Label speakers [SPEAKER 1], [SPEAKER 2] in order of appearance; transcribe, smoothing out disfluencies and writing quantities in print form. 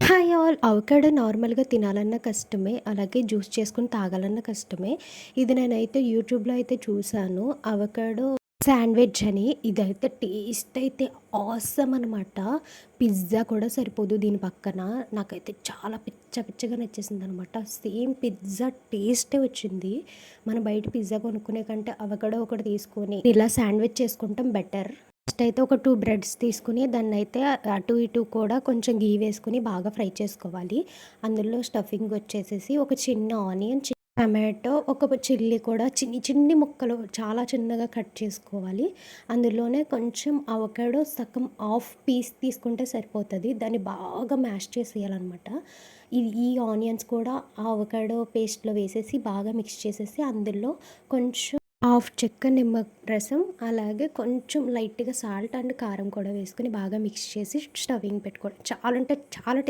[SPEAKER 1] Hi all. Avocado నార్మల్‌గా తినాలన్నా కష్టమే. అలాగే జ్యూస్ చేసుకొని తాగాలన్నా కష్టమే. ఇది నేనైతే యూట్యూబ్‌లో అయితే చూసాను. అవకాడో శాండ్విచ్ అని. ఇదైతే టేస్ట్ అయితే ఆసమ్ అనమాట. పిజ్జా కూడా సరిపోదు దీని పక్కన. నాకైతే చాలా పిచ్చగా నచ్చేసిందనమాట. సేమ్ పిజ్జా టేస్టే వచ్చింది. మనం బయట పిజ్జా కొనుక్కునే కంటే అవకాడో ఒకటి తీసుకొని ఇలా శాండ్విచ్ చేసుకుంటాం బెటర్. ఫస్ట్ అయితే ఒక 2 బ్రెడ్స్ తీసుకొని దాన్నయితే అటు ఇటు కూడా కొంచెం ఘీ వేసుకొని బాగా ఫ్రై చేసుకోవాలి. అందులో స్టఫింగ్ వచ్చేసేసి ఒక చిన్న ఆనియన్, టమాటో, ఒక చిల్లీ కూడా చిన్ని ముక్కలు చాలా చిన్నగా కట్ చేసుకోవాలి. అందులోనే కొంచెం అవకాడో సగం హాఫ్ పీస్ తీసుకుంటే సరిపోతది. దాన్ని బాగా మ్యాష్ చేసేయాలనమాట. ఈ ఆనియన్స్ కూడా ఆ అవకాడో పేస్ట్‌లో వేసేసి బాగా మిక్స్ చేసేసి అందులో కొంచెం హాఫ్ చెక్క నిమ్మ రసం, అలాగే కొంచెం లైట్‌గా సాల్ట్ అండ్ కారం కూడా వేసుకొని బాగా మిక్స్ చేసి స్టవ్వింగ్ పెట్టుకోవడం. చాలా అంటే చాలా